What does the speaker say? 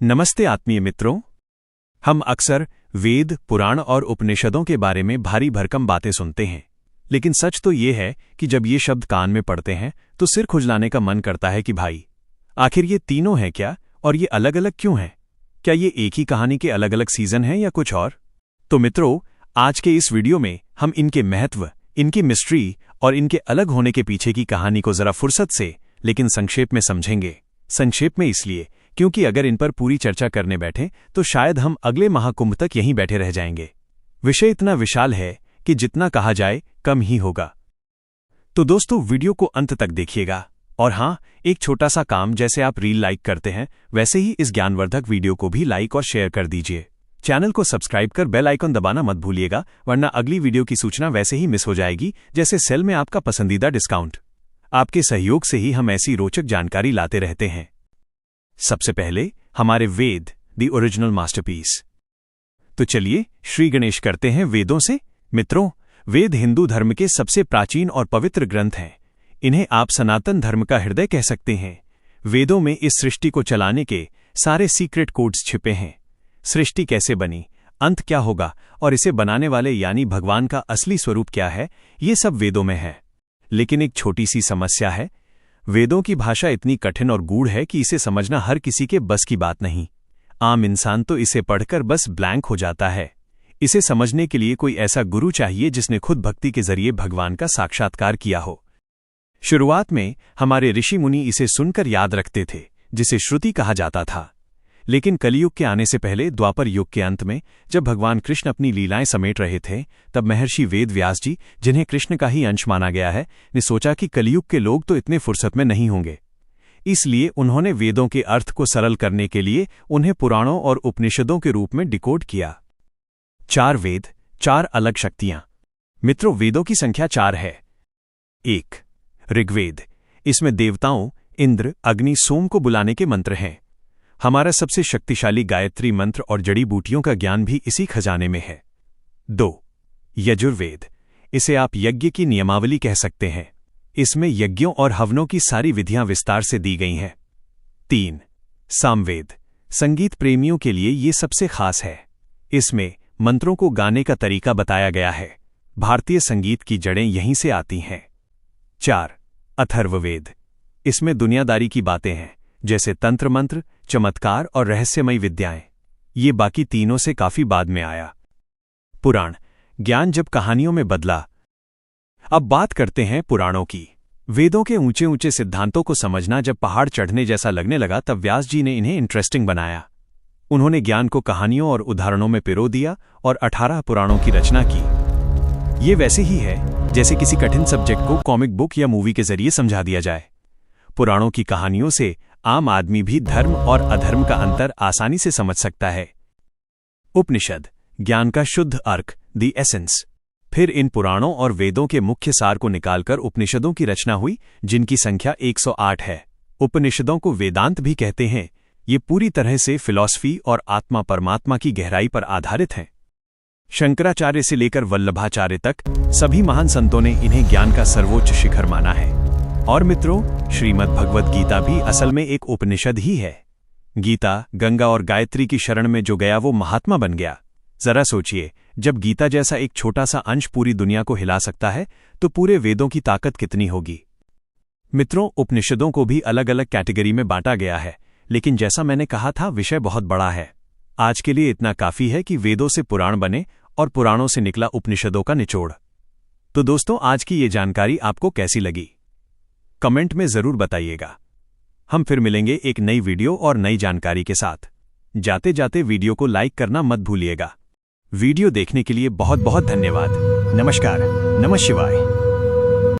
नमस्ते आत्मीय मित्रों। हम अक्सर वेद, पुराण और उपनिषदों के बारे में भारी भरकम बातें सुनते हैं, लेकिन सच तो ये है कि जब ये शब्द कान में पड़ते हैं तो सिर खुजलाने का मन करता है कि भाई, आखिर ये तीनों हैं क्या, और ये अलग अलग क्यों हैं? क्या ये एक ही कहानी के अलग अलग सीजन हैं या कुछ और? तो मित्रों, आज के इस वीडियो में हम इनके महत्व, इनकी मिस्ट्री और इनके अलग होने के पीछे की कहानी को जरा फुर्सत से लेकिन संक्षेप में समझेंगे। संक्षेप में इसलिए क्योंकि अगर इन पर पूरी चर्चा करने बैठें तो शायद हम अगले महाकुंभ तक यहीं बैठे रह जाएंगे। विषय इतना विशाल है कि जितना कहा जाए कम ही होगा। तो दोस्तों, वीडियो को अंत तक देखिएगा। और हां, एक छोटा सा काम, जैसे आप रील लाइक करते हैं वैसे ही इस ज्ञानवर्धक वीडियो को भी लाइक और शेयर कर दीजिए। चैनल को सब्सक्राइब कर बेल आइकन दबाना मत भूलिएगा, वरना अगली वीडियो की सूचना वैसे ही मिस हो जाएगी जैसे सेल में आपका पसंदीदा डिस्काउंट। आपके सहयोग से ही हम ऐसी रोचक जानकारी लाते रहते हैं। सबसे पहले हमारे वेद, द ओरिजिनल मास्टरपीस। तो चलिए श्री गणेश करते हैं वेदों से। मित्रों, वेद हिंदू धर्म के सबसे प्राचीन और पवित्र ग्रंथ हैं। इन्हें आप सनातन धर्म का हृदय कह सकते हैं। वेदों में इस सृष्टि को चलाने के सारे सीक्रेट कोड्स छिपे हैं। सृष्टि कैसे बनी, अंत क्या होगा और इसे बनाने वाले यानी भगवान का असली स्वरूप क्या है, ये सब वेदों में है। लेकिन एक छोटी सी समस्या है। वेदों की भाषा इतनी कठिन और गूढ़ है कि इसे समझना हर किसी के बस की बात नहीं। आम इंसान तो इसे पढ़कर बस ब्लैंक हो जाता है। इसे समझने के लिए कोई ऐसा गुरु चाहिए जिसने खुद भक्ति के जरिए भगवान का साक्षात्कार किया हो। शुरुआत में हमारे ऋषि मुनि इसे सुनकर याद रखते थे, जिसे श्रुति कहा जाता था। लेकिन कलियुग के आने से पहले, द्वापर युग के अंत में, जब भगवान कृष्ण अपनी लीलाएं समेट रहे थे, तब महर्षि वेद व्यास जी, जिन्हें कृष्ण का ही अंश माना गया है, ने सोचा कि कलियुग के लोग तो इतने फुर्सत में नहीं होंगे। इसलिए उन्होंने वेदों के अर्थ को सरल करने के लिए उन्हें पुराणों और उपनिषदों के रूप में डिकोड किया। 4 वेद, 4 अलग शक्तियां। मित्रों, वेदों की संख्या 4 है। 1. ऋग्वेद। इसमें देवताओं इंद्र, अग्नि, सोम को बुलाने के मंत्र हैं। हमारा सबसे शक्तिशाली गायत्री मंत्र और जड़ी बूटियों का ज्ञान भी इसी खजाने में है। 2. यजुर्वेद। इसे आप यज्ञ की नियमावली कह सकते हैं। इसमें यज्ञों और हवनों की सारी विधियां विस्तार से दी गई हैं। 3. सामवेद। संगीत प्रेमियों के लिए ये सबसे खास है। इसमें मंत्रों को गाने का तरीका बताया गया है। भारतीय संगीत की जड़ें यहीं से आती हैं। 4. अथर्ववेद। इसमें दुनियादारी की बातें हैं, जैसे तंत्र मंत्र, चमत्कार और रहस्यमयी विद्याएं। ये बाकी तीनों से काफी बाद में आया। पुराण। ज्ञान जब कहानियों में बदला। अब बात करते हैं पुराणों की। वेदों के ऊंचे ऊंचे सिद्धांतों को समझना जब पहाड़ चढ़ने जैसा लगने लगा, तब व्यास जी ने इन्हें इंटरेस्टिंग बनाया। उन्होंने ज्ञान को कहानियों और उदाहरणों में पिरो दिया और 18 पुराणों की रचना की। ये वैसे ही है जैसे किसी कठिन सब्जेक्ट को कॉमिक बुक या मूवी के जरिए समझा दिया जाए। पुराणों की कहानियों से आम आदमी भी धर्म और अधर्म का अंतर आसानी से समझ सकता है। उपनिषद। ज्ञान का शुद्ध अर्क, द एसेंस। फिर इन पुराणों और वेदों के मुख्य सार को निकालकर उपनिषदों की रचना हुई, जिनकी संख्या 108 है। उपनिषदों को वेदांत भी कहते हैं। ये पूरी तरह से फिलॉसफी और आत्मा परमात्मा की गहराई पर आधारित हैं। शंकराचार्य से लेकर वल्लभाचार्य तक सभी महान संतों ने इन्हें ज्ञान का सर्वोच्च शिखर माना है। और मित्रों, श्रीमद् भगवद गीता भी असल में एक उपनिषद ही है। गीता, गंगा और गायत्री की शरण में जो गया वो महात्मा बन गया। जरा सोचिए, जब गीता जैसा एक छोटा सा अंश पूरी दुनिया को हिला सकता है, तो पूरे वेदों की ताकत कितनी होगी। मित्रों, उपनिषदों को भी अलग अलग कैटेगरी में बांटा गया है, लेकिन जैसा मैंने कहा था, विषय बहुत बड़ा है। आज के लिए इतना काफी है कि वेदों से पुराण बने और पुराणों से निकला उपनिषदों का निचोड़। तो दोस्तों, आज की ये जानकारी आपको कैसी लगी, कमेंट में जरूर बताइएगा। हम फिर मिलेंगे एक नई वीडियो और नई जानकारी के साथ। जाते जाते वीडियो को लाइक करना मत भूलिएगा। वीडियो देखने के लिए बहुत बहुत धन्यवाद। नमस्कार, नमः शिवाय।